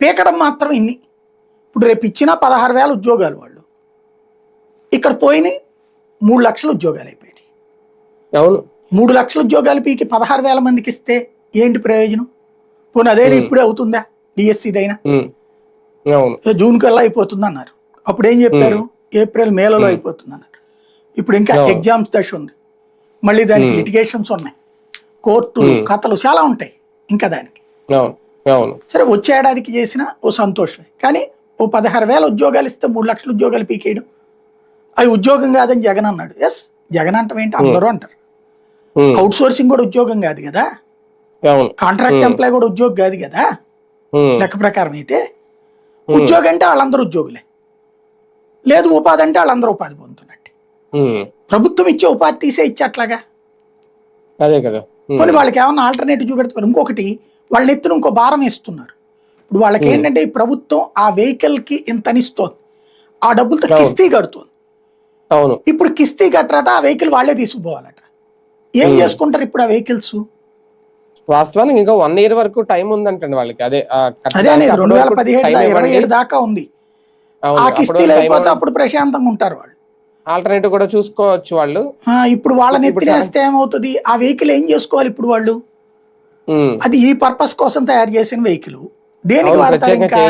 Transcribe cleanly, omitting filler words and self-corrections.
పీకడం మాత్రం ఇన్ని. ఇప్పుడు రేపు ఇచ్చిన 16,000 ఉద్యోగాలు వాళ్ళు ఇక్కడ పోయినాయి. 3 లక్షల ఉద్యోగాలు అయిపోయాయి. 3 లక్షల ఉద్యోగాలు పీకి 16,000 మందికి ఇస్తే ఏంటి ప్రయోజనం? పోనీ అదే ఇప్పుడే అవుతుందా? డిఎస్సిదైనా జూన్ కల్లా అయిపోతుంది అన్నారు. అప్పుడు ఏం చెప్పారు? ఏప్రిల్ మేలలో అయిపోతుంది అన్నారు. ఇప్పుడు ఇంకా ఎగ్జామ్స్ దశ ఉంది, మళ్ళీ దానికి లిటిగేషన్స్ ఉన్నాయి, కోర్టులు కథలు చాలా ఉంటాయి ఇంకా దానికి. సరే వచ్చే ఏడాదికి చేసిన ఓ సంతోషమే, కానీ ఓ 16,000 ఉద్యోగాలు ఇస్తే 3 లక్షల ఉద్యోగాలు పీకేయడం అవి ఉద్యోగం కాదని జగన్ అన్నాడు. ఎస్, జగన్ అంటాం ఏంటి అందరూ అంటారు. అవుట్ సోర్సింగ్ కూడా ఉద్యోగం కాదు కదా, కాంట్రాక్ట్ ఎంప్లాయ్ కూడా ఉద్యోగం కాదు కదా లెక్క ప్రకారం అయితే. ఉద్యోగం అంటే వాళ్ళందరూ ఉద్యోగులే, లేదు ఉపాధి అంటే వాళ్ళందరూ ఉపాధి పొందుతున్నట్టు. ప్రభుత్వం ఇచ్చే ఉపాధి తీసే ఇచ్చే అట్లాగా కొన్ని వాళ్ళకి ఏమన్నా ఆల్టర్నేటివ్ చూపెడుతున్నారు. ఇంకొకటి వాళ్ళని ఎత్తున ఇంకో భారం వేస్తున్నారు. ఇప్పుడు వాళ్ళకి ఏంటంటే ఈ ప్రభుత్వం ఆ వెహికల్ కి ఇంత అనిస్తోంది, ఆ డబ్బులతో కిస్తీ కడుతుంది. ఇప్పుడు కిస్తీ కట్టరట, ఆ వెహికల్ వాళ్ళే తీసుకుపోవాలట. ఏం చేసుకుంటారు ఇప్పుడు ఆ వెహికల్స్? వాస్తవానికి ఇంకా 1 year వరకు టైం ఉందంటండి వాళ్ళకి. అదే అనేది 2017-27 దాకా ఉంది. ఆ కిస్తీలు అయిపోతే అప్పుడు ప్రశాంతంగా ఉంటారు వాళ్ళు. ఆల్టర్నేటివ్ కూడా చూసుకోవచ్చు వాళ్ళు. ఇప్పుడు వాళ్ళని ఎత్తినేస్తే ఏమవుతుంది? ఆ వెహికల్ ఏం చేసుకోవాలి ఇప్పుడు వాళ్ళు? అది ఈ పర్పస్ కోసం తయారు చేసిన వెహికల్, దేనికి వాడతారు ఇంకా?